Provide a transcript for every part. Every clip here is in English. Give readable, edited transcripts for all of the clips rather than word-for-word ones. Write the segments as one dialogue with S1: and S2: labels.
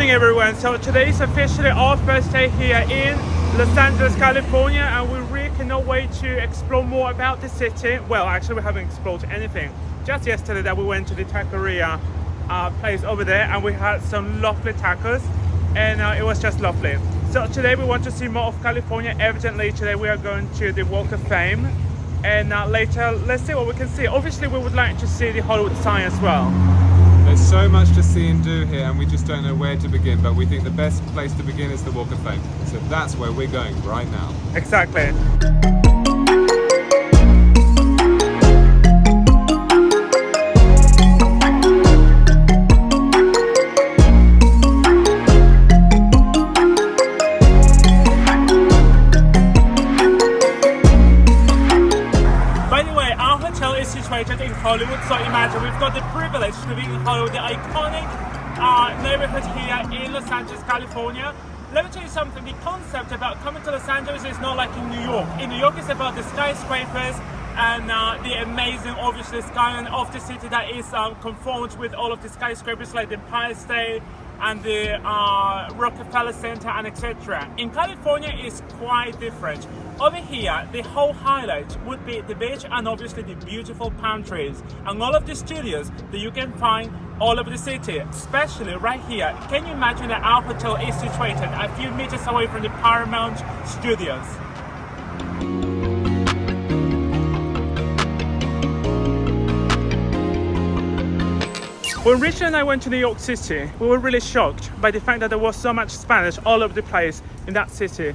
S1: morning everyone. So today is officially our first day here in Los Angeles, California, and we really cannot wait to explore more about the city. Well, actually we haven't explored anything. Just yesterday that we went to the taqueria place over there and we had some lovely tacos and it was just lovely. So today we want to see more of California. Evidently today we are going to the Walk of Fame and later let's see what we can see. Obviously we would like to see the Hollywood sign as well.
S2: There's so much to see and do here and we just don't know where to begin, but we think the best place to begin is the Walk of Fame. So that's where we're going right now.
S1: Exactly. Situated in Hollywood, so imagine we've got the privilege to be in Hollywood, the iconic neighborhood here in Los Angeles, California. Let me tell you something, the concept about coming to Los Angeles is not like in New York. In New York it's about the skyscrapers and the amazing, obviously, skyline of the city that is conformed with all of the skyscrapers like the Empire State and the Rockefeller Center and etc. In California it's quite different. Over here, the whole highlight would be the beach and obviously the beautiful palm trees and all of the studios that you can find all over the city, especially right here. Can you imagine that our hotel is situated a few meters away from the Paramount Studios? When Richard and I went to New York City, we were really shocked by the fact that there was so much Spanish all over the place in that city.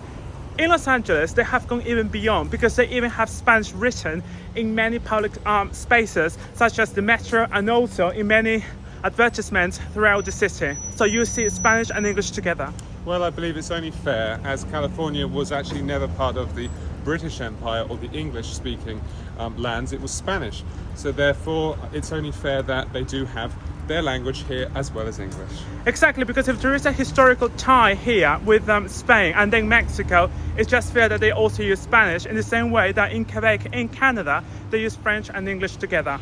S1: In Los Angeles, they have gone even beyond because they even have Spanish written in many public spaces, such as the metro and also in many advertisements throughout the city. So you see Spanish and English together.
S2: Well, I believe it's only fair, as California was actually never part of the British Empire or the English-speaking lands. It was Spanish. So therefore, it's only fair that they do have their language here as well as English.
S1: Exactly, because if there is a historical tie here with Spain and then Mexico, it's just fair that they also use Spanish in the same way that in Quebec, in Canada, they use French and English together.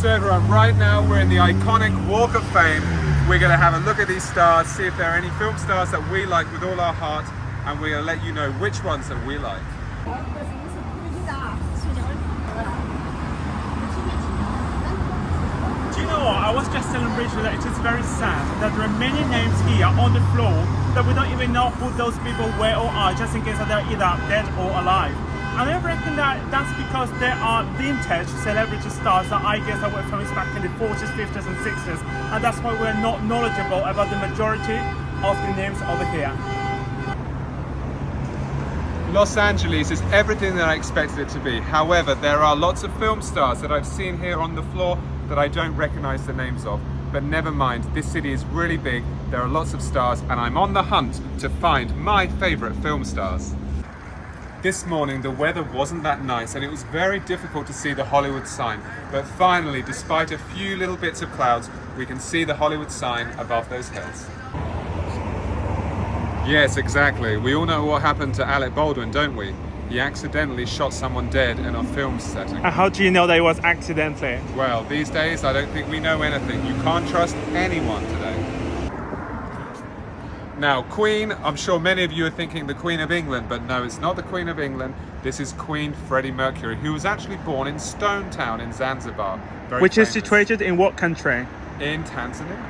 S2: So everyone, right now we're in the iconic Walk of Fame. We're going to have a look at these stars, see if there are any film stars that we like with all our heart, and we're going to let you know which ones that we like.
S1: Do you know what? I was just telling Rachel that it is very sad that there are many names here on the floor that we don't even know who those people were or are, just in case that they're either dead or alive. And I reckon that that's because there are vintage celebrity stars that I guess that were famous back in the 40s, 50s and 60s, and that's why we're not knowledgeable about the majority of the names over here.
S2: Los Angeles is everything that I expected it to be. However, there are lots of film stars that I've seen here on the floor that I don't recognize the names of. But never mind, this city is really big, there are lots of stars, and I'm on the hunt to find my favorite film stars. This morning the weather wasn't that nice and it was very difficult to see the Hollywood sign. But finally, despite a few little bits of clouds, we can see the Hollywood sign above those hills. Yes, exactly. We all know what happened to Alec Baldwin, don't we? He accidentally shot someone dead in a film setting.
S1: And how do you know that it was accidentally?
S2: Well, these days I don't think we know anything. You can't trust anyone today. Now, Queen, I'm sure many of you are thinking the Queen of England, but no, it's not the Queen of England. This is Queen Freddie Mercury, who was actually born in Stone Town in Zanzibar.
S1: Which is situated in what country?
S2: In Tanzania.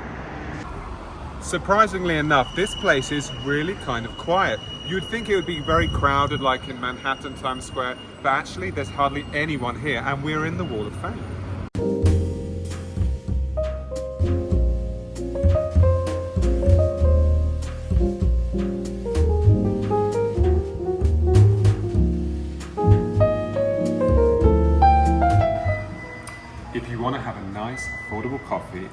S2: Surprisingly enough, this place is really kind of quiet. You'd think it would be very crowded like in Manhattan, Times Square, but actually there's hardly anyone here and we're in the Wall of Fame. If you want to have a nice, affordable coffee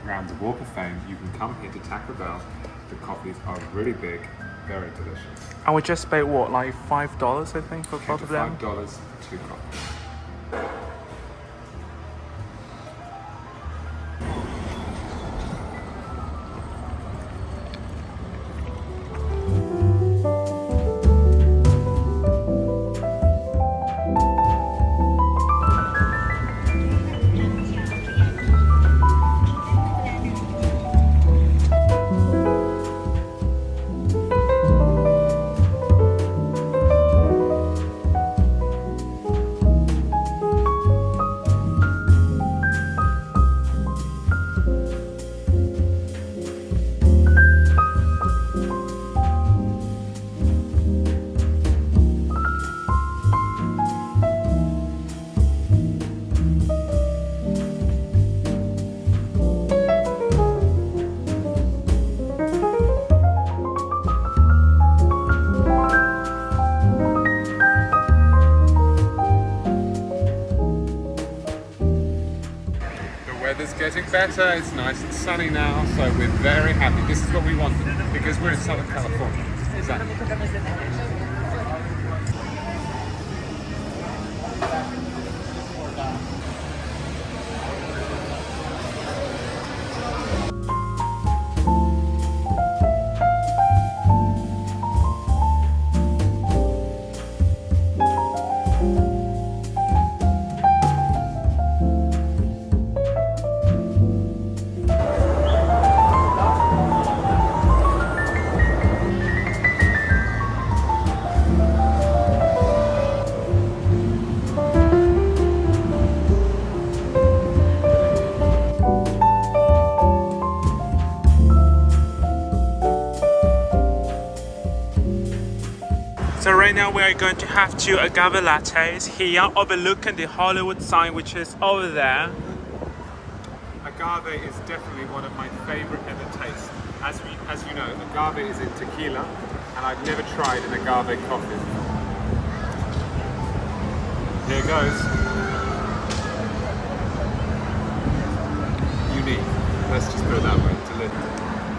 S2: around the Walk of Fame, you can come here to Taco Bell. The coffees are really big, very delicious.
S1: And we just paid what, like $5 I think for both of them?
S2: $5 for 2 coffees. getting better. It's nice and sunny now, so we're very happy. This is what we wanted because we're in Southern California. Exactly.
S1: So right now we are going to have two agave lattes here overlooking the Hollywood sign, which is over there.
S2: Agave is definitely one of my favorite ever tastes. As you know, agave is in tequila, and I've never tried an agave coffee before. Here it goes. Unique. Let's just put it that way. Delicious.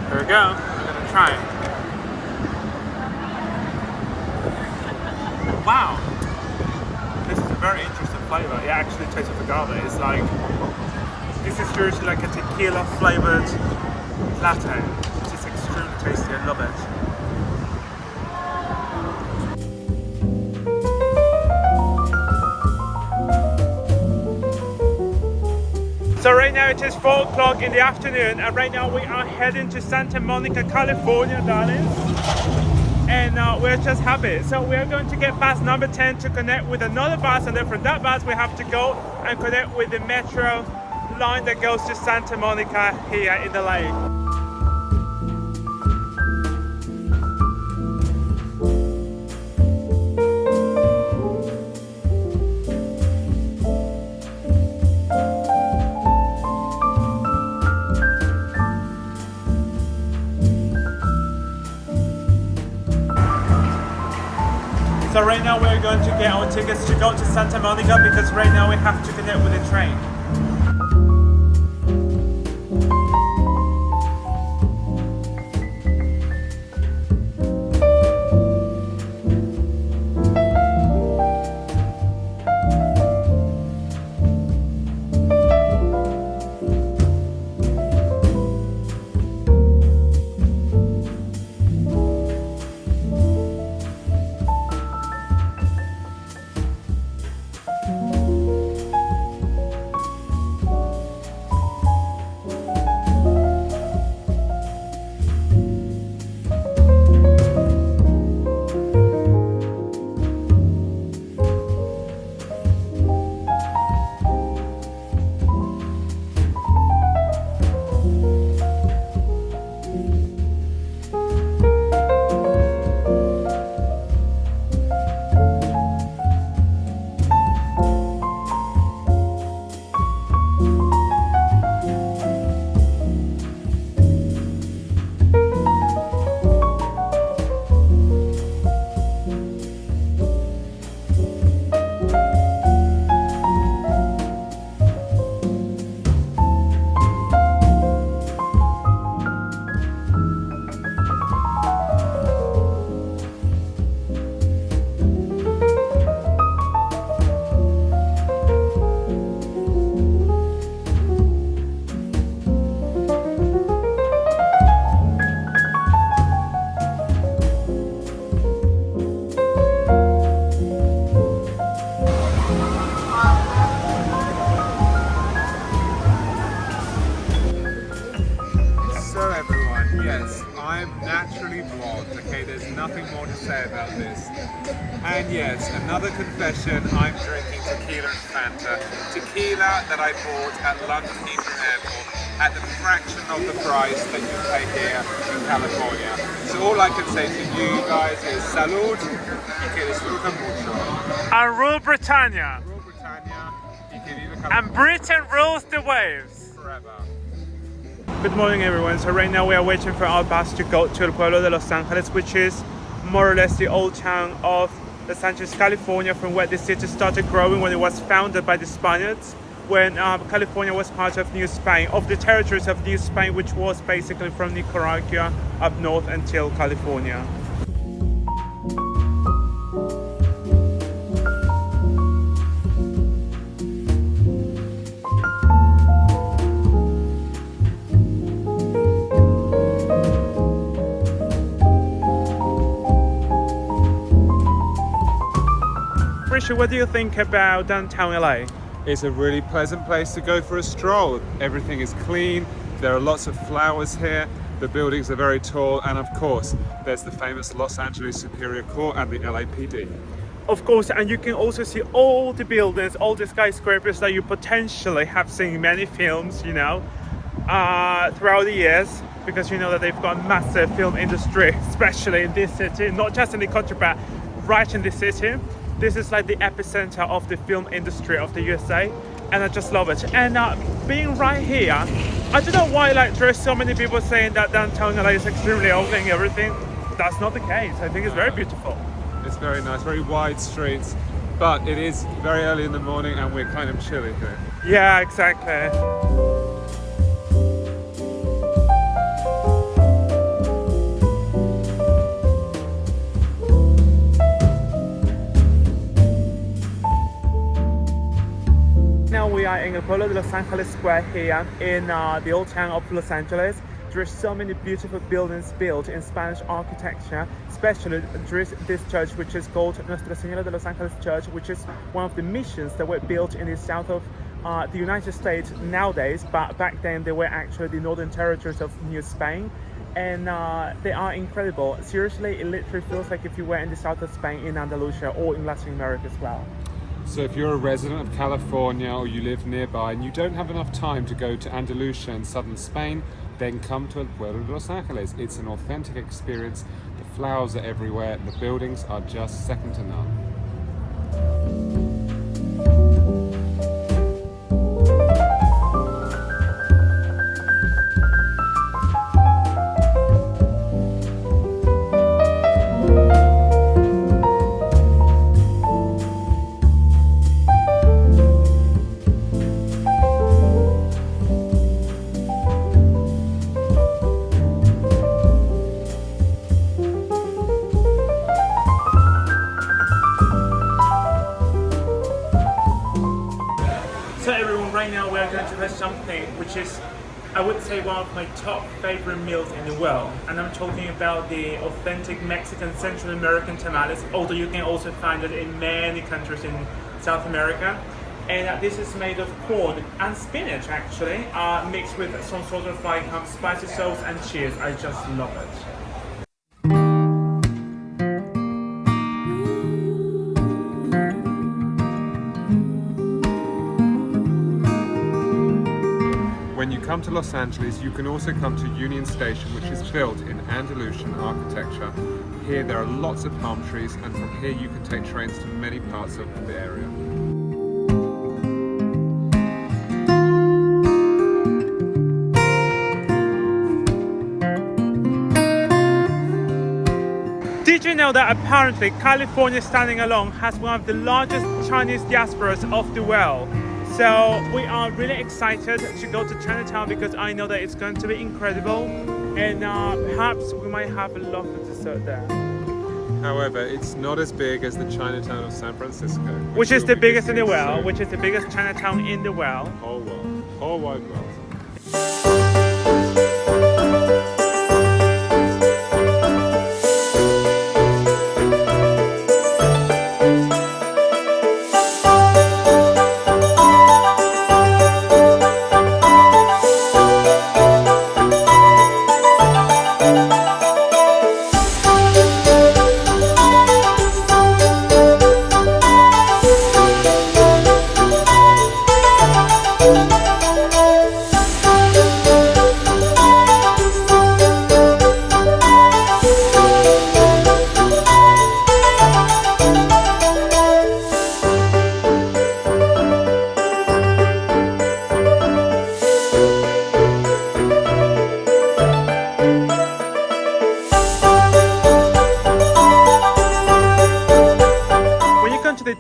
S1: Here we go. I'm gonna try it. Wow, this is a very interesting flavor. It actually tastes of agave. It's like, this is seriously like a tequila flavored latte. It's just extremely tasty. I love it. So right now it is 4 o'clock in the afternoon, and right now we are heading to Santa Monica, California, darling. And we're just happy. So we're going to get bus number 10 to connect with another bus, and then from that bus we have to go and connect with the metro line that goes to Santa Monica here in the lake. So right now we're going to get our tickets to go to Santa Monica because right now we have to connect with the train.
S2: And yes, another confession, I'm drinking tequila and Fanta. Tequila that I bought at London Heathrow Airport at the fraction of the price that you pay here in California. So all I can say to you guys is salud y que disfruten mucho.
S1: And rule Britannia.
S2: Rule Britannia y que viva California.
S1: And Britain rules the waves.
S2: Forever.
S1: Good morning everyone. So right now we are waiting for our bus to go to El Pueblo de Los Angeles, which is more or less the old town of Los Angeles, California, from where the city started growing when it was founded by the Spaniards when California was part of New Spain, of the territories of New Spain, which was basically from Nicaragua up north until California. Richard, what do you think about downtown LA?
S2: It's a really pleasant place to go for a stroll. Everything is clean, there are lots of flowers here, the buildings are very tall, and of course, there's the famous Los Angeles Superior Court and the LAPD.
S1: Of course, and you can also see all the buildings, all the skyscrapers that you potentially have seen in many films, you know, throughout the years, because you know that they've got a massive film industry, especially in this city, not just in the country, but right in the city. This is like the epicenter of the film industry of the USA, and I just love it. And being right here, I don't know why like there's so many people saying that downtown LA is extremely ugly and everything. That's not the case. I think it's very beautiful.
S2: It's very nice, very wide streets, but it is very early in the morning and we're kind of chilly here.
S1: Yeah, exactly. Now we are in el Pueblo de Los Angeles Square here in the old town of Los Angeles. There are so many beautiful buildings built in Spanish architecture, especially there is this church which is called Nuestra Señora de Los Angeles Church, which is one of the missions that were built in the south of the United States nowadays, but back then they were actually the northern territories of New Spain. And they are incredible. Seriously, it literally feels like if you were in the south of Spain, in Andalusia, or in Latin America as well.
S2: So if you're a resident of California or you live nearby and you don't have enough time to go to Andalusia in southern Spain, then come to El Pueblo de Los Angeles. It's an authentic experience. The flowers are everywhere. The buildings are just second to none.
S1: So everyone, right now we are going to have something which is, I would say, one of my top favorite meals in the world. And I'm talking about the authentic Mexican Central American tamales, although you can also find it in many countries in South America. And this is made of corn and spinach actually, mixed with some sort of like spicy sauce and cheese. I just love it.
S2: When you come to Los Angeles, you can also come to Union Station, which is built in Andalusian architecture. Here there are lots of palm trees, and from here you can take trains to many parts of the area.
S1: Did you know that apparently California standing alone has one of the largest Chinese diasporas of the world? So we are really excited to go to Chinatown because I know that it's going to be incredible, and perhaps we might have a lot of dessert there.
S2: However, it's not as big as the Chinatown of San Francisco,
S1: Which is the biggest in the
S2: visiting
S1: world,
S2: soon.
S1: which is the biggest Chinatown in the world.
S2: Whole world, whole wide world.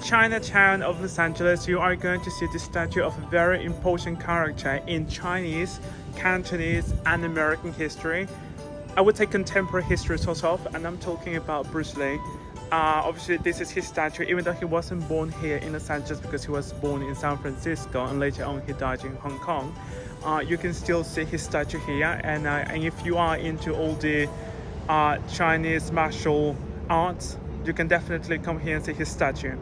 S1: Chinatown of Los Angeles, you are going to see the statue of a very important character in Chinese, Cantonese, and American history. I would say contemporary history sort of, and I'm talking about Bruce Lee. Obviously, this is his statue, even though he wasn't born here in Los Angeles because he was born in San Francisco and later on he died in Hong Kong. You can still see his statue here, and if you are into all the Chinese martial arts, you can definitely come here and see his statue.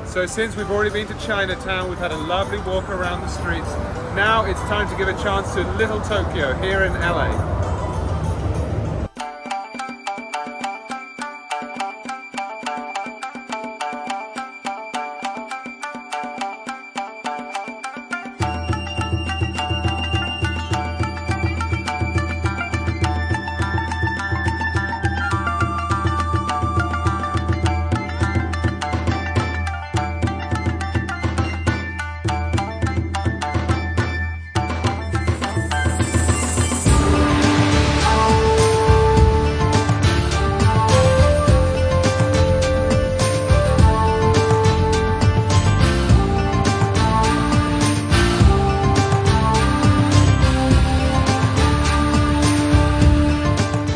S2: So since we've already been to Chinatown, we've had a lovely walk around the streets. Now it's time to give a chance to Little Tokyo here in LA.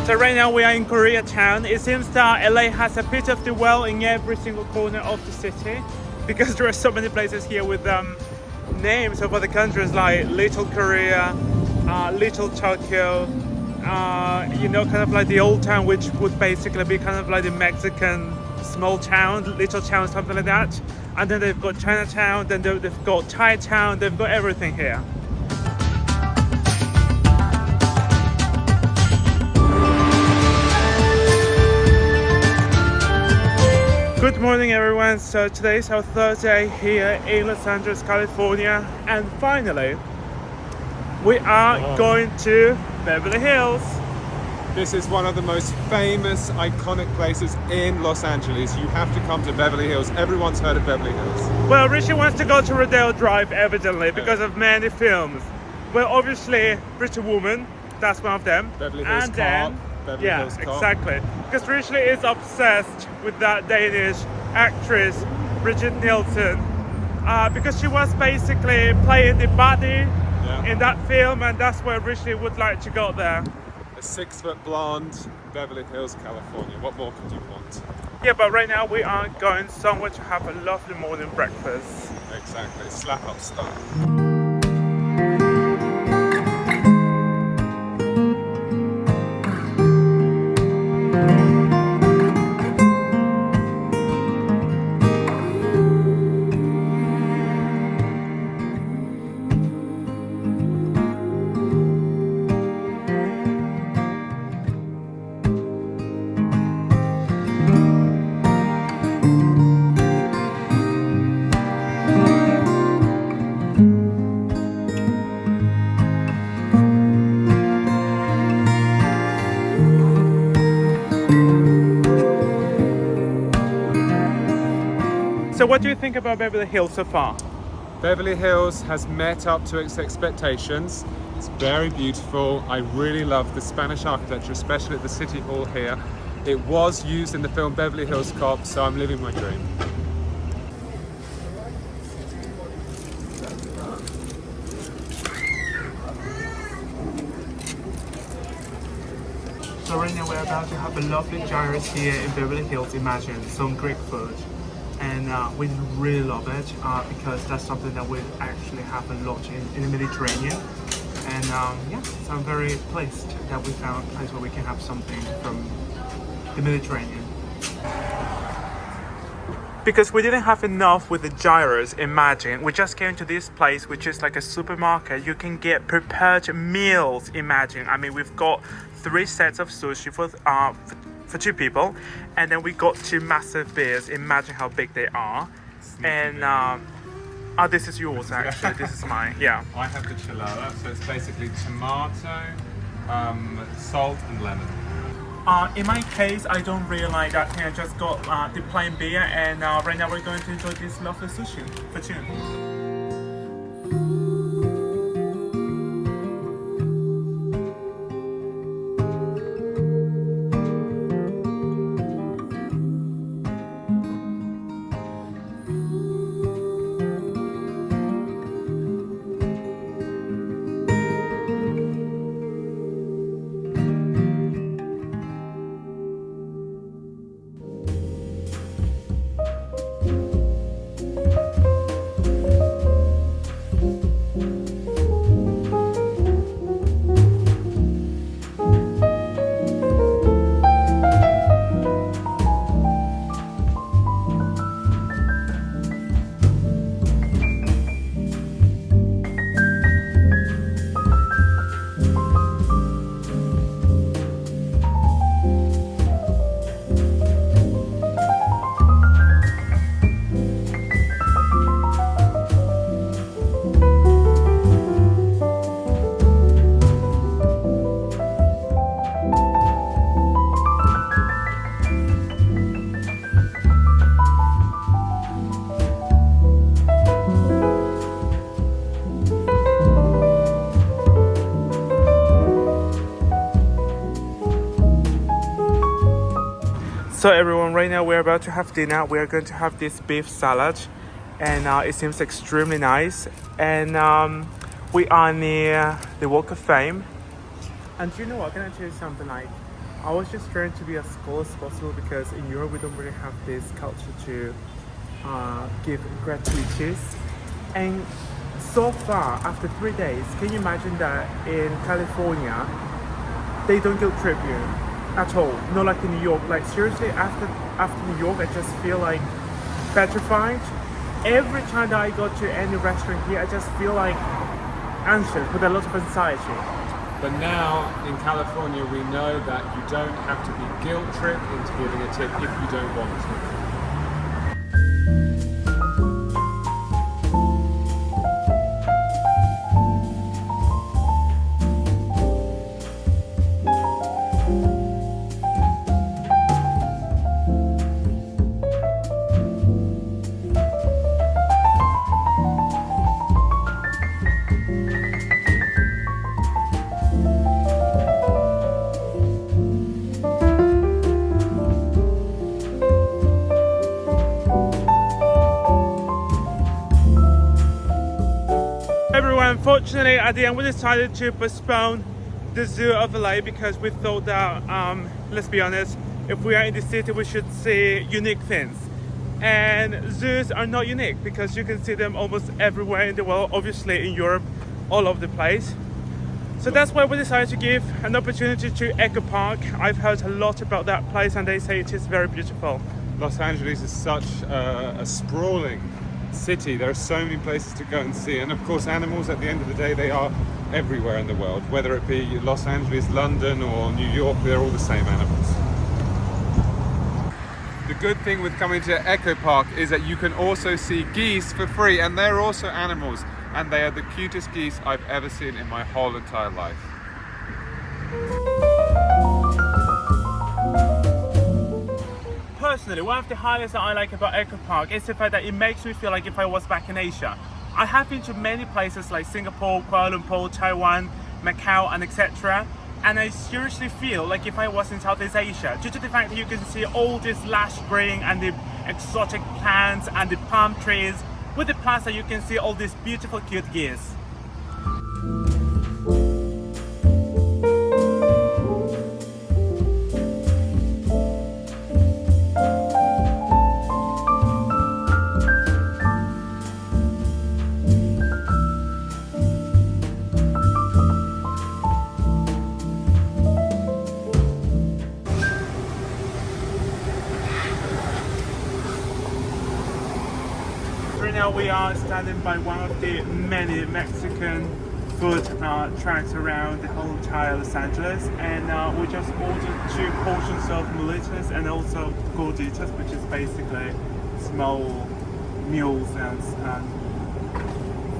S2: So right now we are in Koreatown. It seems that LA has a bit of the well in every single corner of the city because there are so many places here with names of other countries like Little Korea, Little Tokyo, you know, kind of like the old town, which would basically be kind of like the Mexican small town, little town, something like that. And then they've got Chinatown, then they've got Thai town, they've got everything here. Good morning everyone, so today is our third day here in Los Angeles, California, and finally we are going to Beverly Hills. This is one of the most famous, iconic places in Los Angeles. You have to come to Beverly Hills. Everyone's heard of Beverly Hills.
S1: Well, Richie wants to go to Rodeo Drive evidently because of many films. Well, obviously Pretty Woman, that's one of them.
S2: Beverly Hills
S1: and
S2: Cop.
S1: then
S2: Beverly Hills Cop.
S1: Exactly. Because Richie is obsessed with that Danish actress, Brigitte Nielsen, because she was basically playing the baddie in that film, and that's where Richie would like to go there.
S2: A 6-foot blonde, Beverly Hills, California. What more could you want?
S1: Yeah, but right now we are going somewhere to have a lovely morning breakfast.
S2: Exactly, slap up style. So what do you think about Beverly Hills so far? Beverly Hills has met up to its expectations. It's very beautiful. I really love the Spanish architecture, especially at the City Hall here. It was used in the film Beverly Hills Cop, so I'm living my dream.
S1: So right now we're about to have a lovely gyros here in Beverly Hills. Imagine some Greek food, and we really love it because that's something that we actually have a lot in the Mediterranean. And yeah, so I'm very pleased that we found a place where we can have something from the Mediterranean. Because we didn't have enough with the gyros, imagine. We just came to this place, which is like a supermarket. You can get prepared meals, imagine. I mean, we've got 3 sets of sushi for 2 people. And then we got 2 massive beers. Imagine how big they are. And this is yours, actually. This is mine, yeah.
S2: I have the chilada, so it's basically tomato, salt and lemon.
S1: In my case, I don't really like that thing. I just got the plain beer, and right now we're going to enjoy this lovely sushi for two. So everyone, right now we're about to have dinner. We're going to have this beef salad, and it seems extremely nice. And we are near the Walk of Fame. And you know what, can I tell you something? Like, I was just trying to be as cool as possible because in Europe we don't really have this culture to give gratuities. And so far, after 3 days, can you imagine that in California they don't guilt trip you at all? Not like in New York. Like seriously, after New York, I just feel like petrified. Every time that I go to any restaurant here, I just feel like anxious with a lot of anxiety.
S2: But now in California, we know that you don't have to be guilt tripped into giving a tip if you don't want to.
S1: Everyone, unfortunately, at the end we decided to postpone the zoo overlay because we thought that, let's be honest, if we are in the city we should see unique things. And zoos are not unique because you can see them almost everywhere in the world, obviously in Europe, all over the place. So that's why we decided to give an opportunity to Echo Park. I've heard a lot about that place and they say it is very beautiful.
S2: Los Angeles is such a sprawling city. There are so many places to go and see, and of course animals, at the end of the day, they are everywhere in the world, whether it be Los Angeles, London or New York, they're all the same animals. The good thing with coming to Echo Park is that you can also see geese for free, and they're also animals, and they are the cutest geese I've ever seen in my whole entire life.
S1: Personally, one of the highlights that I like about Echo Park is the fact that it makes me feel like if I was back in Asia. I have been to many places like Singapore, Kuala Lumpur, Taiwan, Macau and etc. And I seriously feel like if I was in Southeast Asia, due to the fact that you can see all this lush green and the exotic plants and the palm trees, with the plus that you can see all these beautiful cute geese. Now we are standing by one of the many Mexican food trucks around the whole entire Los Angeles, and we just ordered 2 portions of molitas and also gorditas, which is basically small mules and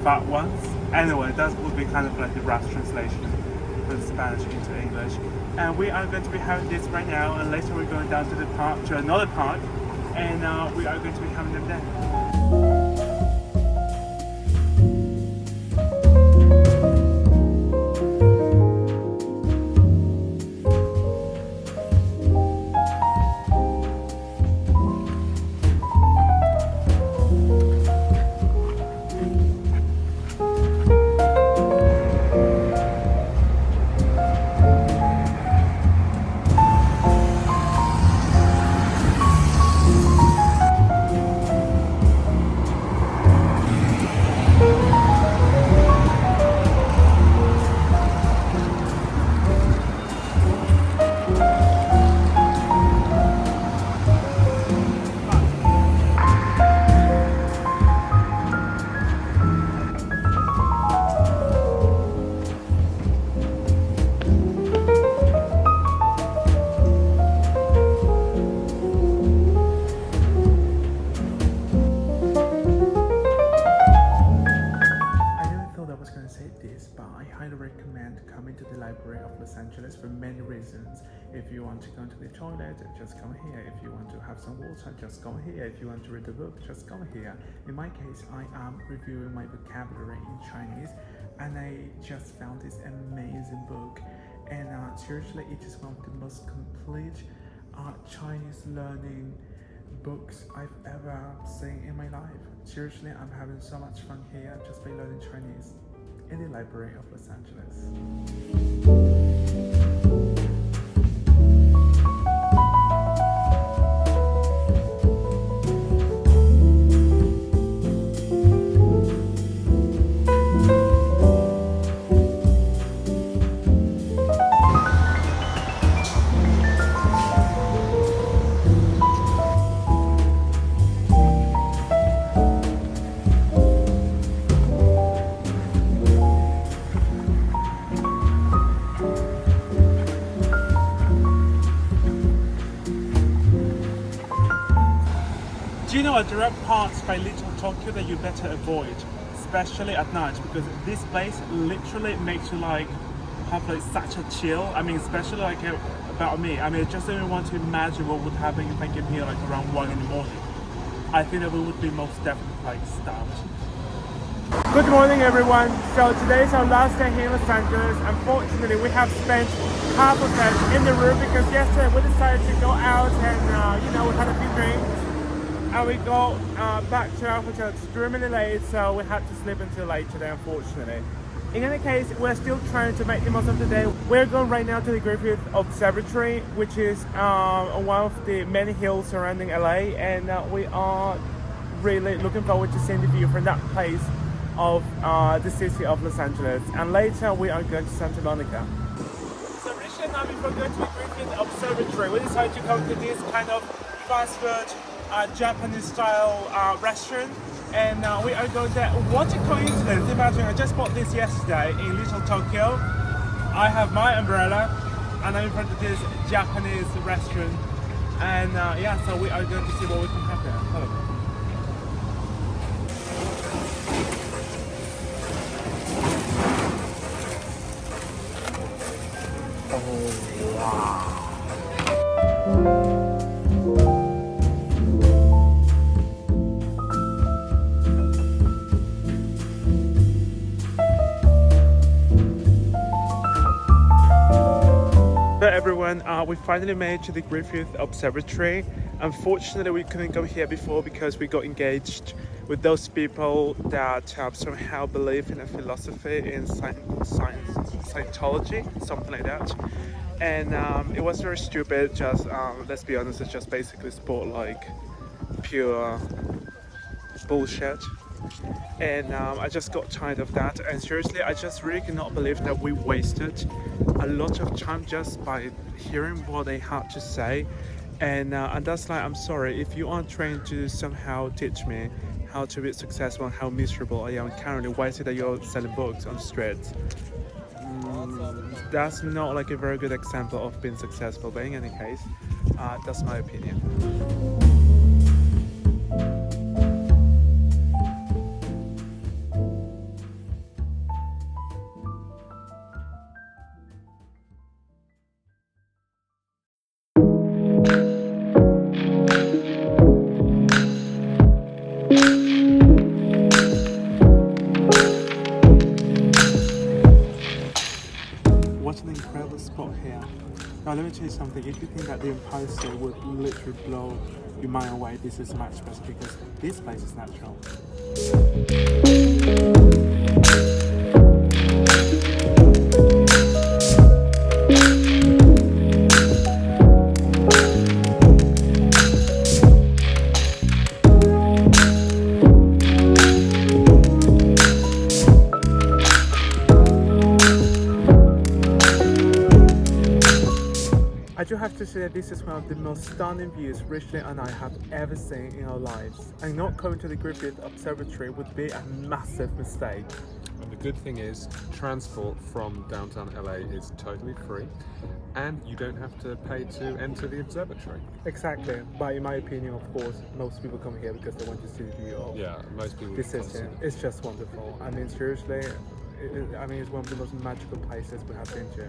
S1: fat ones. Anyway, that would be kind of like the rough translation. translate Spanish into English. And we are going to be having this right now, and later we're going down to the park, to another park, and we are going to be having them there. Coming to the Library of Los Angeles for many reasons. If you want to go to the toilet, just come here. If you want to have some water, just come here. If you want to read a book, just come here. In my case, I am reviewing my vocabulary in Chinese, and I just found this amazing book. And seriously, it is one of the most complete Chinese learning books I've ever seen in my life. Seriously, I'm having so much fun here just by learning Chinese in the Library of Los Angeles. Do you know, there are parts by Little Tokyo that you better avoid, especially at night, because this place literally makes you like have like such a chill. I mean, especially like about me. I mean, I just don't even want to imagine what would happen if I came here like around 1 in the morning. I think that we would be most definitely like starved. Good morning, everyone. So today is our last day here in Los Angeles. Unfortunately, we have spent half of it in the room because yesterday we decided to go out and we had a few drinks. And we go back to our hotel extremely late, so we had to sleep until late today, unfortunately. In any case, we're still trying to make the most of the day. We're going right now to the Griffith Observatory, which is on one of the many hills surrounding LA, and we are really looking forward to seeing the view from that place of the city of Los Angeles. And later we are going to Santa Monica. So Risha and I, before going to the Griffith Observatory, we decided to come to this kind of fast food Japanese style restaurant, and we are going there. What a coincidence! Imagine, I just bought this yesterday in Little Tokyo. I have my umbrella and I'm in front of this Japanese restaurant, and so we are going to see what we can have there. Follow me. Oh wow. Everyone, we finally made to the Griffith Observatory. Unfortunately, we couldn't go here before because we got engaged with those people that somehow believe in a philosophy in Scientology, something like that. And it was very stupid. Just let's be honest, it's just basically sport, like pure bullshit. And I just got tired of that, and seriously I just really cannot believe that we wasted a lot of time just by hearing what they had to say. And that's like, I'm sorry, if you are trying to somehow teach me how to be successful and how miserable I am currently, why is it that you're selling books on the streets? That's not like a very good example of being successful, but in any case, that's my opinion. what an incredible spot here. Now let me tell you something, if you think that the Empire State would literally blow your mind away, this is much better because this place is natural. I do have to say that this is one of the most stunning views Richard and I have ever seen in our lives, and not going to the Griffith Observatory would be a massive mistake.
S2: And the good thing is, transport from downtown LA is totally free, and you don't have to pay to enter the observatory.
S1: Exactly, but in my opinion, of course, most people come here because they want to see the view of
S2: Most people.
S1: this city. It's just wonderful. I mean, seriously, it's one of the most magical places we have been to.